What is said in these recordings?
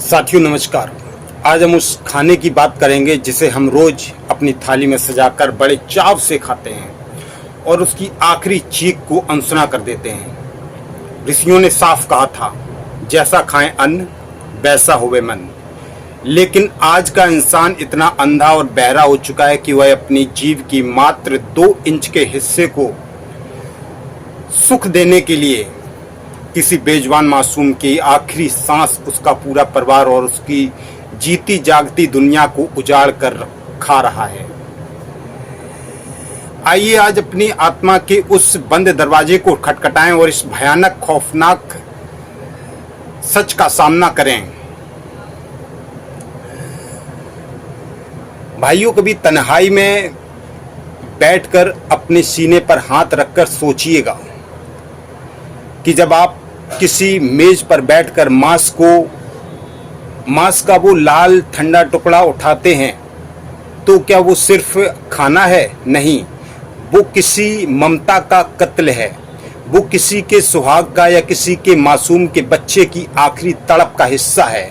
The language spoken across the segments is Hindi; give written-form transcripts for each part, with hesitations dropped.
साथियों नमस्कार। आज हम उस खाने की बात करेंगे जिसे हम रोज अपनी थाली में सजाकर बड़े चाव से खाते हैं और उसकी आखिरी चीख को अनसुना कर देते हैं। ऋषियों ने साफ कहा था, जैसा खाएं अन्न वैसा होवे मन। लेकिन आज का इंसान इतना अंधा और बहरा हो चुका है कि वह अपनी जीभ की मात्र 2 इंच के हिस्से को सुख देने के लिए किसी बेजुबान मासूम की आखिरी सांस, उसका पूरा परिवार और उसकी जीती जागती दुनिया को उजाड़ कर खा रहा है। आइए आज अपनी आत्मा के उस बंद दरवाजे को खटखटाएं और इस भयानक खौफनाक सच का सामना करें। भाइयों, कभी तन्हाई में बैठकर अपने सीने पर हाथ रखकर सोचिएगा कि जब आप किसी मेज पर बैठकर मांस का वो लाल ठंडा टुकड़ा उठाते हैं तो क्या वो सिर्फ खाना है? नहीं, वो किसी ममता का कत्ल है। वो किसी के सुहाग का या किसी के मासूम के बच्चे की आखिरी तड़प का हिस्सा है।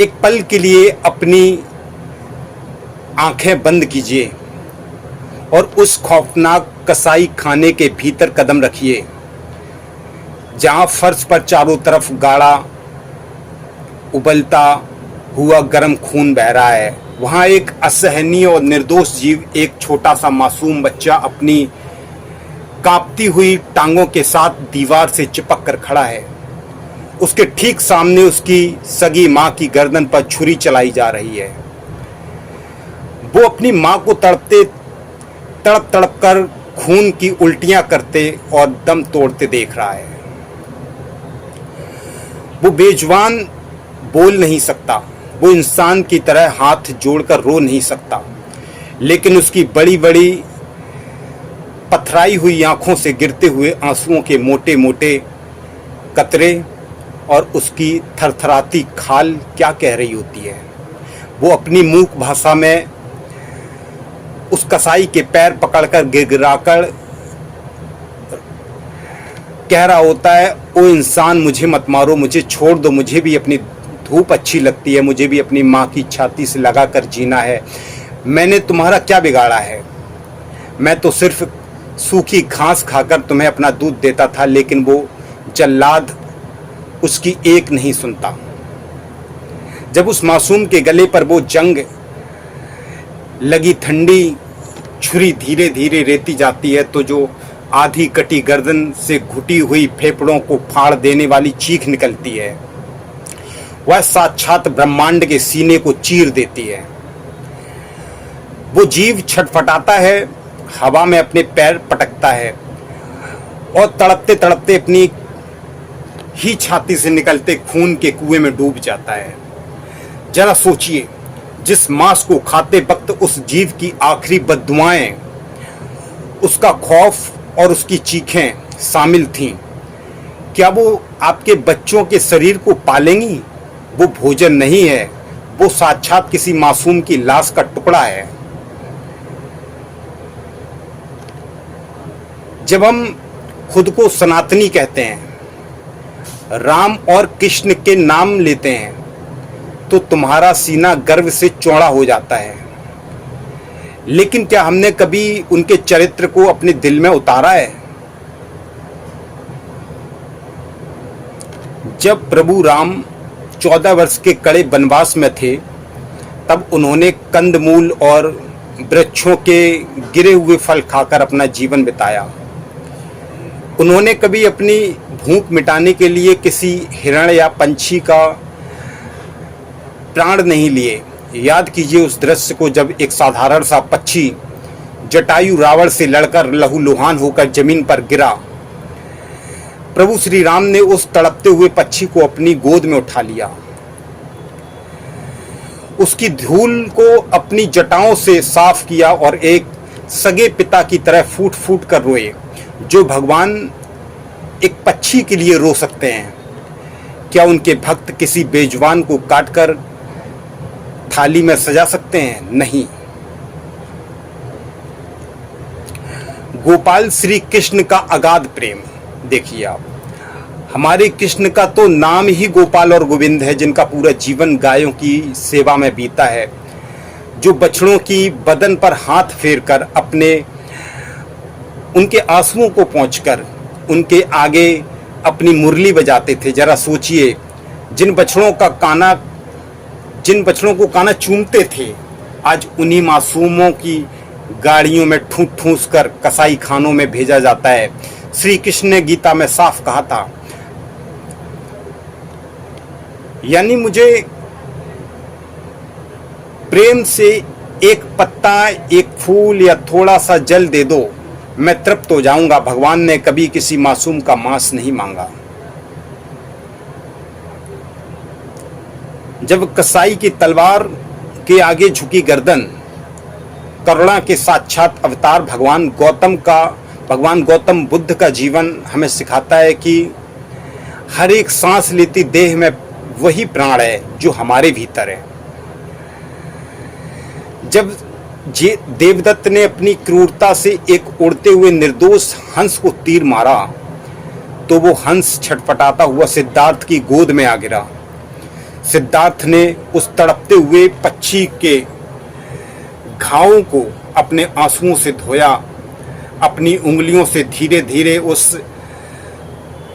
एक पल के लिए अपनी आंखें बंद कीजिए और उस खौफनाक कसाई खाने के भीतर कदम रखिए, जहां फर्श पर चारों तरफ गाढ़ा उबलता हुआ गर्म खून बह रहा है। वहां एक असहनीय और निर्दोष जीव, एक छोटा सा मासूम बच्चा अपनी कांपती हुई टांगों के साथ दीवार से चिपक कर खड़ा है। उसके ठीक सामने उसकी सगी मां की गर्दन पर छुरी चलाई जा रही है। वो अपनी मां को तड़प तड़प कर खून की उल्टियां करते और दम तोड़ते देख रहा है। वो बेजुबान बोल नहीं सकता, वो इंसान की तरह हाथ जोड़कर रो नहीं सकता, लेकिन उसकी बड़ी बड़ी पथराई हुई आंखों से गिरते हुए आंसुओं के मोटे मोटे कतरे और उसकी थरथराती खाल क्या कह रही होती है। वो अपनी मूक भाषा में उस कसाई के पैर पकड़कर गिड़गिड़ाकर कह रहा होता है, ओ इंसान, मुझे मत मारो, मुझे छोड़ दो, मुझे भी अपनी धूप अच्छी लगती है, मुझे भी अपनी माँ की छाती से लगाकर जीना है। मैंने तुम्हारा क्या बिगाड़ा है? मैं तो सिर्फ सूखी घास खाकर तुम्हें अपना दूध देता था, लेकिन वो जल्लाद उसकी एक नहीं सुनता। जब उस मासूम के गले पर वो जंग लगी ठंडी छुरी धीरे धीरे रेती जाती है तो जो आधी कटी गर्दन से घुटी हुई फेफड़ों को फाड़ देने वाली चीख निकलती है, वह साक्षात ब्रह्मांड के सीने को चीर देती है। वो जीव छटपटाता है, हवा में अपने पैर पटकता है और तड़पते तड़पते अपनी ही छाती से निकलते खून के कुएं में डूब जाता है। जरा सोचिए, जिस मांस को खाते वक्त उस जीव की आखिरी बद्दुआएं, उसका खौफ और उसकी चीखें शामिल थीं, क्या वो आपके बच्चों के शरीर को पालेंगी? वो भोजन नहीं है, वो साक्षात किसी मासूम की लाश का टुकड़ा है। जब हम खुद को सनातनी कहते हैं, राम और कृष्ण के नाम लेते हैं, तो तुम्हारा सीना गर्व से चौड़ा हो जाता है। लेकिन क्या हमने कभी उनके चरित्र को अपने दिल में उतारा है? जब प्रभु राम 14 वर्ष के कड़े वनवास में थे, तब उन्होंने कंदमूल और वृक्षों के गिरे हुए फल खाकर अपना जीवन बिताया। उन्होंने कभी अपनी भूख मिटाने के लिए किसी हिरण या पंछी का प्राण नहीं लिए। याद कीजिए उस दृश्य को जब एक साधारण सा पक्षी जटायु रावण से लड़कर लहूलुहान होकर जमीन पर गिरा। प्रभु श्री राम ने उस तड़पते हुए पक्षी को अपनी गोद में उठा लिया, उसकी धूल को अपनी जटाओं से साफ किया और एक सगे पिता की तरह फूट फूट कर रोए। जो भगवान एक पक्षी के लिए रो सकते हैं, क्या उनके भक्त किसी बेजुबान को काटकर थाली में सजा सकते हैं? नहीं। गोपाल श्री कृष्ण का अगाध प्रेम देखिए आप। हमारे कृष्ण का तो नाम ही गोपाल और गोविंद है, जिनका पूरा जीवन गायों की सेवा में बीता है, जो बछड़ों की बदन पर हाथ फेरकर अपने उनके आंसुओं को पहुंचकर उनके आगे अपनी मुरली बजाते थे। जरा सोचिए, जिन बछड़ों को काना चूमते थे, आज उन्हीं मासूमों की गाड़ियों में ठूस ठूस कर कसाई खानों में भेजा जाता है। श्री कृष्ण ने गीता में साफ कहा था, यानी मुझे प्रेम से एक पत्ता, एक फूल या थोड़ा सा जल दे दो, मैं तृप्त हो जाऊंगा। भगवान ने कभी किसी मासूम का मांस नहीं मांगा। जब कसाई की तलवार के आगे झुकी गर्दन, करुणा के साक्षात अवतार भगवान गौतम बुद्ध का जीवन हमें सिखाता है कि हर एक सांस लेती देह में वही प्राण है जो हमारे भीतर है। जब देवदत्त ने अपनी क्रूरता से एक उड़ते हुए निर्दोष हंस को तीर मारा, तो वो हंस छटपटाता हुआ सिद्धार्थ की गोद में आ गिरा। सिद्धार्थ ने उस तड़पते हुए पक्षी के घावों को अपने आंसुओं से धोया, अपनी उंगलियों से धीरे धीरे उस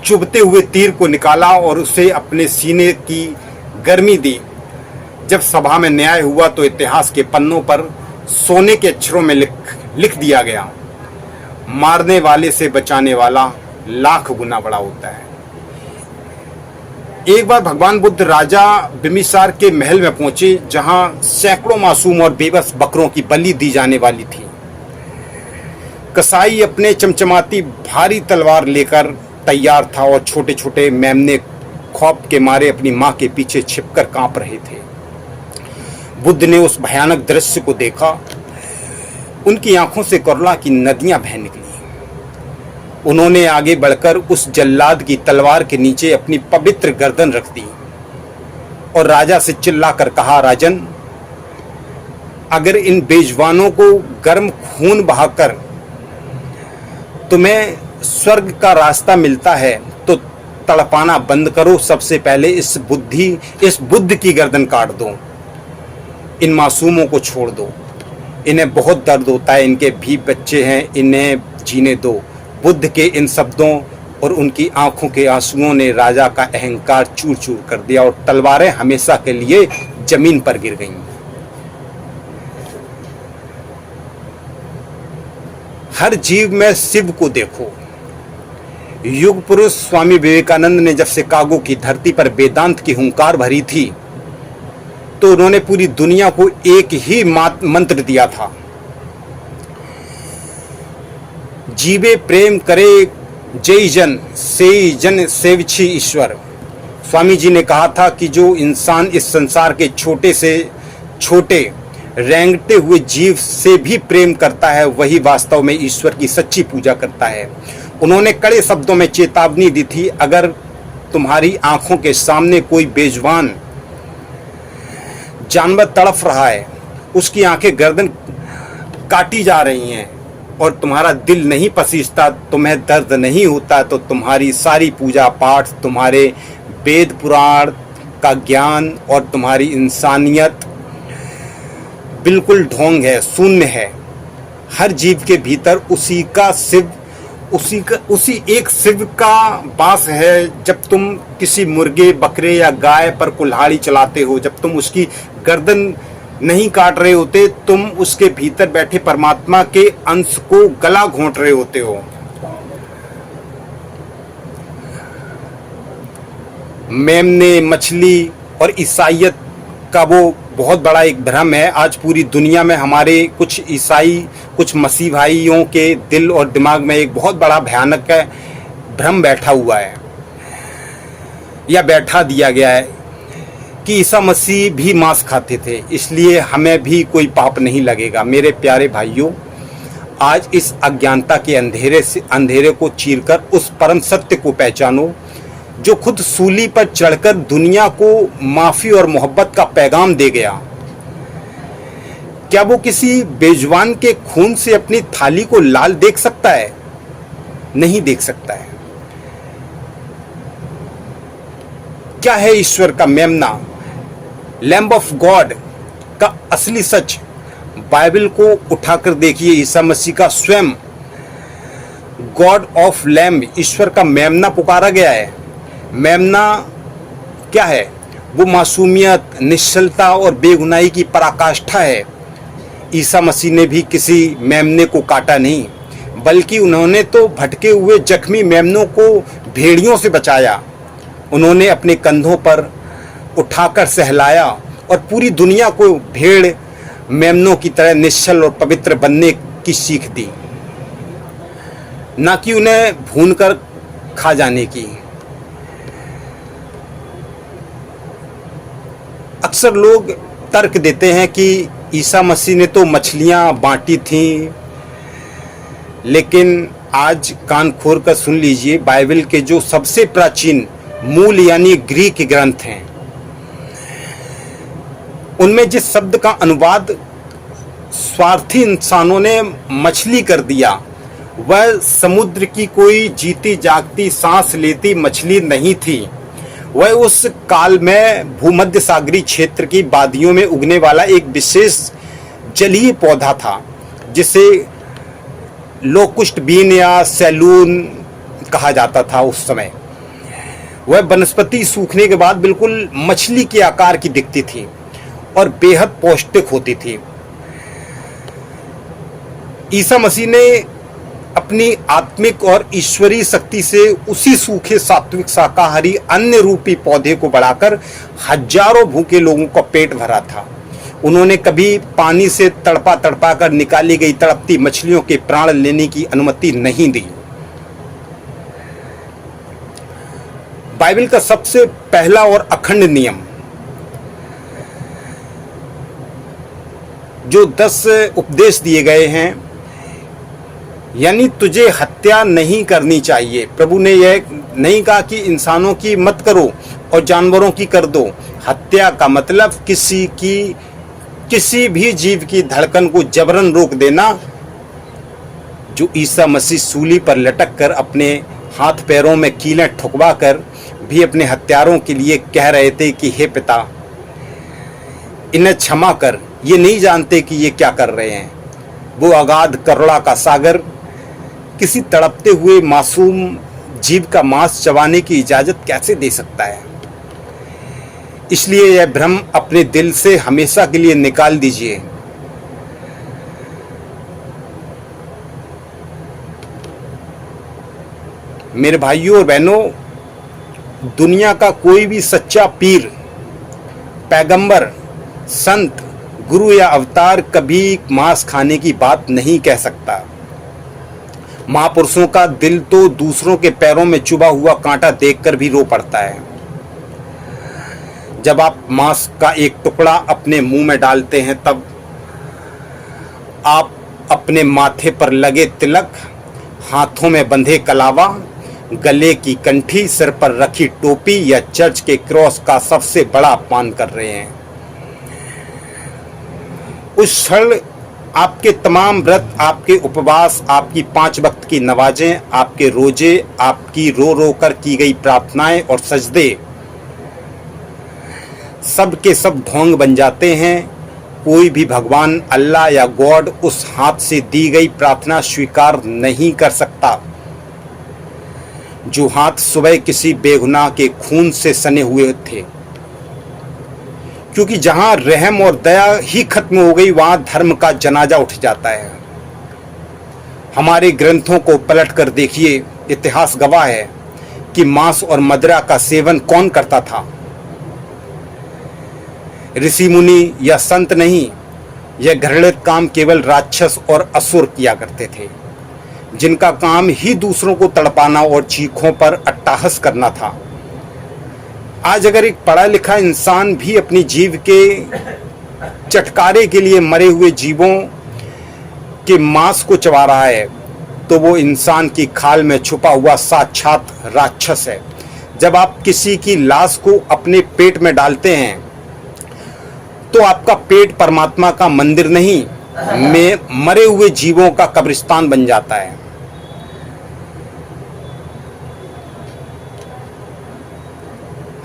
चुभते हुए तीर को निकाला और उसे अपने सीने की गर्मी दी। जब सभा में न्याय हुआ तो इतिहास के पन्नों पर सोने के अक्षरों में लिख दिया गया, मारने वाले से बचाने वाला लाख गुना बड़ा होता है। एक बार भगवान बुद्ध राजा बिम्बिसार के महल में पहुंचे, जहां सैकड़ों मासूम और बेबस बकरों की बलि दी जाने वाली थी। कसाई अपने चमचमाती भारी तलवार लेकर तैयार था और छोटे छोटे मेमने खौफ के मारे अपनी मां के पीछे छिपकर कांप रहे थे। बुद्ध ने उस भयानक दृश्य को देखा। उनकी आंखों से करुणा की नदियां बह निकली। उन्होंने आगे बढ़कर उस जल्लाद की तलवार के नीचे अपनी पवित्र गर्दन रख दी और राजा से चिल्लाकर कहा, राजन, अगर इन बेजुबानों को गर्म खून बहाकर तुम्हें स्वर्ग का रास्ता मिलता है तो तड़पाना बंद करो। सबसे पहले इस बुद्ध की गर्दन काट दो। इन मासूमों को छोड़ दो। इन्हें बहुत दर्द होता है, इनके भी बच्चे हैं, इन्हें जीने दो। बुद्ध के इन शब्दों और उनकी आंखों के आंसुओं ने राजा का अहंकार चूर चूर कर दिया और तलवारें हमेशा के लिए जमीन पर गिर गईं। हर जीव में शिव को देखो। युग पुरुष स्वामी विवेकानंद ने जब शिकागो की धरती पर वेदांत की हुंकार भरी थी, तो उन्होंने पूरी दुनिया को एक ही मंत्र दिया था, जीवे प्रेम करे जय जन से जन सेवची ईश्वर। स्वामी जी ने कहा था कि जो इंसान इस संसार के छोटे से छोटे रेंगते हुए जीव से भी प्रेम करता है, वही वास्तव में ईश्वर की सच्ची पूजा करता है। उन्होंने कड़े शब्दों में चेतावनी दी थी, अगर तुम्हारी आंखों के सामने कोई बेजुबान जानवर तड़फ रहा है, उसकी आंखें गर्दन काटी जा रही हैं और तुम्हारा दिल नहीं पसीजता, तुम्हें दर्द नहीं होता, तो तुम्हारी सारी पूजा पाठ, तुम्हारे वेद पुराण का ज्ञान और तुम्हारी इंसानियत बिल्कुल ढोंग है, शून्य है। हर जीव के भीतर उसी एक शिव का वास है। जब तुम किसी मुर्गे, बकरे या गाय पर कुल्हाड़ी चलाते हो, जब तुम उसकी गर्दन नहीं काट रहे होते, तुम उसके भीतर बैठे परमात्मा के अंश को गला घोंट रहे होते हो। मेमने, मछली और ईसाइयत का वो बहुत बड़ा एक भ्रम है। आज पूरी दुनिया में हमारे कुछ ईसाई, कुछ मसीह भाइयों के दिल और दिमाग में एक बहुत बड़ा भयानक भ्रम बैठा हुआ है, या बैठा दिया गया है कि ईसा मसीह भी मांस खाते थे, इसलिए हमें भी कोई पाप नहीं लगेगा। मेरे प्यारे भाइयों, आज इस अज्ञानता के अंधेरे को चीरकर उस परम सत्य को पहचानो, जो खुद सूली पर चढ़कर दुनिया को माफी और मोहब्बत का पैगाम दे गया। क्या वो किसी बेजुबान के खून से अपनी थाली को लाल देख सकता है? नहीं देख सकता है। क्या है ईश्वर का मेमना, लैम्ब ऑफ गॉड का असली सच। बाइबल को उठाकर देखिए, ईसा मसीह का स्वयं गॉड ऑफ लैम्ब, ईश्वर का मेमना पुकारा गया है। मेमना क्या है? वो मासूमियत, निश्चलता और बेगुनाही की पराकाष्ठा है। ईसा मसीह ने भी किसी मेमने को काटा नहीं, बल्कि उन्होंने तो भटके हुए जख्मी मेमनों को भेड़ियों से बचाया। उन्होंने अपने कंधों पर उठाकर सहलाया और पूरी दुनिया को भेड़ मेमनों की तरह निश्चल और पवित्र बनने की सीख दी, ना कि उन्हें भूनकर खा जाने की। अक्सर लोग तर्क देते हैं कि ईसा मसीह ने तो मछलियां बांटी थीं, लेकिन आज कान खोल कर सुन लीजिए, बाइबल के जो सबसे प्राचीन मूल यानी ग्रीक ग्रंथ हैं, उनमें जिस शब्द का अनुवाद स्वार्थी इंसानों ने मछली कर दिया, वह समुद्र की कोई जीती जागती सांस लेती मछली नहीं थी। वह उस काल में भूमध्य सागरीय क्षेत्र की वादियों में उगने वाला एक विशेष जलीय पौधा था, जिसे लोकुस्ट बीन या सैलून कहा जाता था उस समय। वह वनस्पति सूखने के बाद बिल्कुल मछली के आकार की दिखती थी और बेहद पौष्टिक होती थी। ईसा मसीह ने अपनी आत्मिक और ईश्वरीय शक्ति से उसी सूखे सात्विक शाकाहारी अन्य रूपी पौधे को बढ़ाकर हजारों भूखे लोगों का पेट भरा था। उन्होंने कभी पानी से तड़पा तड़पा कर निकाली गई तड़पती मछलियों के प्राण लेने की अनुमति नहीं दी। बाइबल का सबसे पहला और अखंड नियम, जो 10 उपदेश दिए गए हैं, यानी तुझे हत्या नहीं करनी चाहिए। प्रभु ने यह नहीं कहा कि इंसानों की मत करो और जानवरों की कर दो। हत्या का मतलब किसी भी जीव की धड़कन को जबरन रोक देना, जो ईसा मसीह सूली पर लटक कर अपने हाथ पैरों में कीलें ठुकवा कर भी अपने हत्यारों के लिए कह रहे थे कि हे पिता, इन्हें क्षमा कर, ये नहीं जानते कि ये क्या कर रहे हैं। वो अगाध करुणा का सागर किसी तड़पते हुए मासूम जीव का मांस चबाने की इजाजत कैसे दे सकता है? इसलिए यह भ्रम अपने दिल से हमेशा के लिए निकाल दीजिए। मेरे भाइयों और बहनों, दुनिया का कोई भी सच्चा पीर, पैगंबर, संत, गुरु या अवतार कभी मांस खाने की बात नहीं कह सकता। महापुरुषों का दिल तो दूसरों के पैरों में चुभा हुआ कांटा देखकर भी रो पड़ता है। जब आप मांस का एक टुकड़ा अपने मुंह में डालते हैं, तब आप अपने माथे पर लगे तिलक, हाथों में बंधे कलावा, गले की कंठी, सिर पर रखी टोपी या चर्च के क्रॉस का सबसे बड़ा अपमान कर रहे हैं। उस क्षण आपके तमाम व्रत, आपके उपवास, आपकी 5 वक्त की नमाजें, आपके रोजे, आपकी रो रो कर की गई प्रार्थनाएं और सजदे सब के सब ढोंग बन जाते हैं। कोई भी भगवान, अल्लाह या गॉड उस हाथ से दी गई प्रार्थना स्वीकार नहीं कर सकता, जो हाथ सुबह किसी बेगुनाह के खून से सने हुए थे। क्योंकि जहां रहम और दया ही खत्म हो गई, वहां धर्म का जनाजा उठ जाता है। हमारे ग्रंथों को पलट कर देखिए, इतिहास गवाह है कि मांस और मदिरा का सेवन कौन करता था। ऋषि मुनि या संत नहीं, यह घृणित काम केवल राक्षस और असुर किया करते थे, जिनका काम ही दूसरों को तड़पाना और चीखों पर अट्टहास करना था। आज अगर एक पढ़ा लिखा इंसान भी अपनी जीव के चटकारे के लिए मरे हुए जीवों के मांस को चबा रहा है, तो वो इंसान की खाल में छुपा हुआ साक्षात राक्षस है। जब आप किसी की लाश को अपने पेट में डालते हैं, तो आपका पेट परमात्मा का मंदिर नहीं, में मरे हुए जीवों का कब्रिस्तान बन जाता है।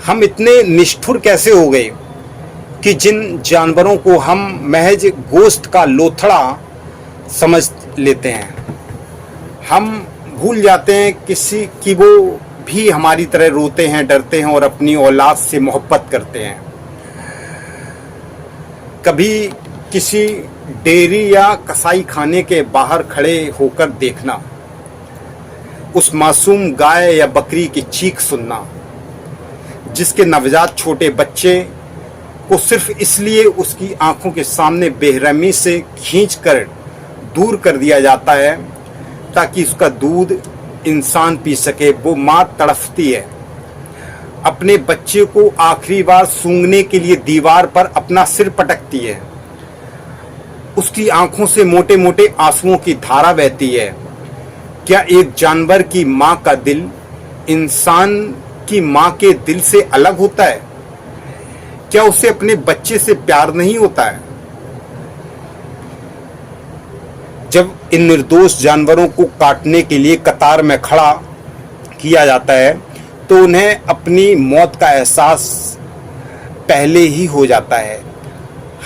हम इतने निष्ठुर कैसे हो गए कि जिन जानवरों को हम महज गोश्त का लोथड़ा समझ लेते हैं, हम भूल जाते हैं किसी कि वो भी हमारी तरह रोते हैं, डरते हैं और अपनी औलाद से मोहब्बत करते हैं। कभी किसी डेयरी या कसाई खाने के बाहर खड़े होकर देखना, उस मासूम गाय या बकरी की चीख सुनना, जिसके नवजात छोटे बच्चे को सिर्फ इसलिए उसकी आंखों के सामने बेरहमी से खींचकर दूर कर दिया जाता है ताकि उसका दूध इंसान पी सके। वो माँ तड़फती है, अपने बच्चे को आखिरी बार सूंघने के लिए दीवार पर अपना सिर पटकती है, उसकी आंखों से मोटे मोटे आंसुओं की धारा बहती है। क्या एक जानवर की माँ का दिल इंसान की माँ के दिल से अलग होता है? क्या उसे अपने बच्चे से प्यार नहीं होता है? जब इन निर्दोष जानवरों को काटने के लिए कतार में खड़ा किया जाता है तो उन्हें अपनी मौत का एहसास पहले ही हो जाता है।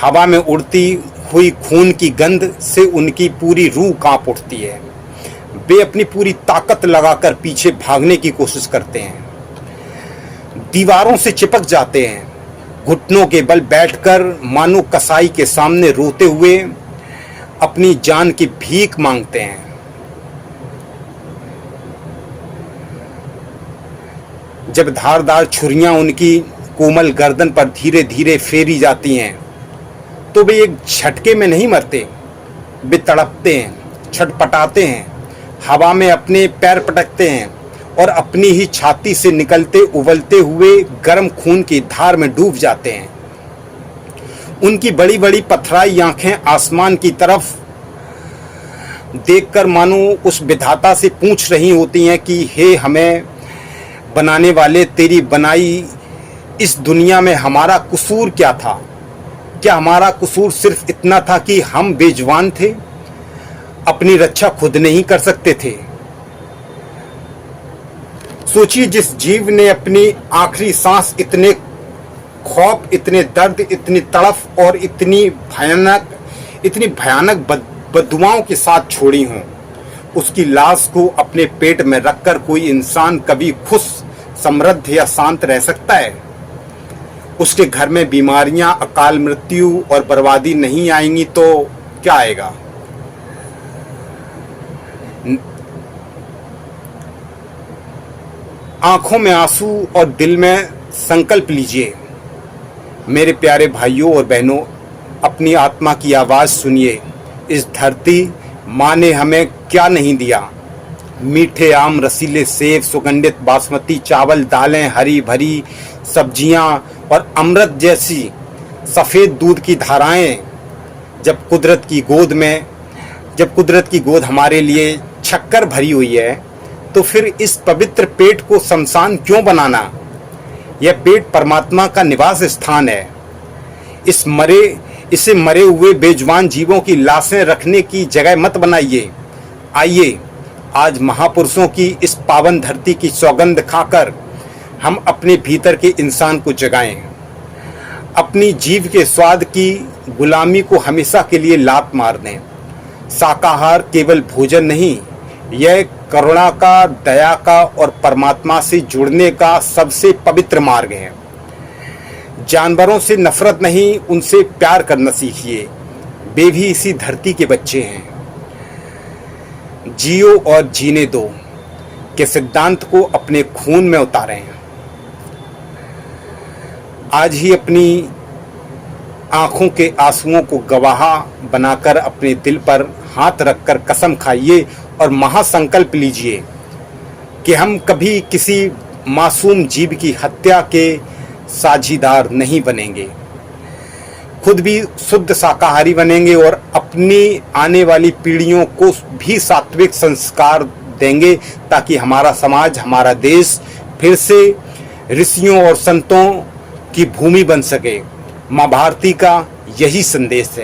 हवा में उड़ती हुई खून की गंध से उनकी पूरी रूह कांप उठती है। वे अपनी पूरी ताकत लगाकर पीछे भागने की कोशिश करते हैं, दीवारों से चिपक जाते हैं, घुटनों के बल बैठकर मानो कसाई के सामने रोते हुए अपनी जान की भीख मांगते हैं। जब धारदार छुरियां उनकी कोमल गर्दन पर धीरे धीरे फेरी जाती हैं तो वे एक झटके में नहीं मरते, वे तड़पते हैं, छटपटाते हैं, हवा में अपने पैर पटकते हैं और अपनी ही छाती से निकलते उबलते हुए गर्म खून की धार में डूब जाते हैं। उनकी बड़ी बड़ी पथराई आंखें आसमान की तरफ देखकर मानो उस विधाता से पूछ रही होती हैं कि हे हमें बनाने वाले, तेरी बनाई इस दुनिया में हमारा कसूर क्या था? क्या हमारा कसूर सिर्फ इतना था कि हम बेजुबान थे, अपनी रक्षा खुद नहीं कर सकते थे? सोचिए, जिस जीव ने अपनी आखिरी सांस इतने खौफ, इतने दर्द, इतनी तड़फ और इतनी भयानक बददुआओं के साथ छोड़ी हों, उसकी लाश को अपने पेट में रखकर कोई इंसान कभी खुश, समृद्ध या शांत रह सकता है? उसके घर में बीमारियां, अकाल मृत्यु और बर्बादी नहीं आएंगी तो क्या आएगा? आंखों में आंसू और दिल में संकल्प लीजिए। मेरे प्यारे भाइयों और बहनों, अपनी आत्मा की आवाज़ सुनिए। इस धरती माँ ने हमें क्या नहीं दिया? मीठे आम, रसीले सेब, सुगंधित बासमती चावल, दालें, हरी भरी सब्जियां और अमृत जैसी सफ़ेद दूध की धाराएं। जब कुदरत की गोद हमारे लिए शक्कर भरी हुई है तो फिर इस पवित्र पेट को शमशान क्यों बनाना? यह पेट परमात्मा का निवास स्थान है। इसे मरे हुए बेजुबान जीवों की लाशें रखने की जगह मत बनाइए। आइए, आज महापुरुषों की इस पावन धरती की सौगंध खाकर हम अपने भीतर के इंसान को जगाएं। अपनी जीव के स्वाद की गुलामी को हमेशा के लिए लात मार दें। शाकाहार केवल भोजन नहीं, यह करुणा का, दया का और परमात्मा से जुड़ने का सबसे पवित्र मार्ग है। जानवरों से नफरत नहीं, उनसे प्यार करना सीखिए। वे भी इसी धरती के बच्चे हैं। जियो और जीने दो के सिद्धांत को अपने खून में उतारें। आज ही अपनी आंखों के आंसुओं को गवाह बनाकर अपने दिल पर हाथ रखकर कसम खाइए और महासंकल्प लीजिए कि हम कभी किसी मासूम जीव की हत्या के साझीदार नहीं बनेंगे, खुद भी शुद्ध शाकाहारी बनेंगे और अपनी आने वाली पीढ़ियों को भी सात्विक संस्कार देंगे ताकि हमारा समाज, हमारा देश फिर से ऋषियों और संतों की भूमि बन सके। माँ भारती का यही संदेश है।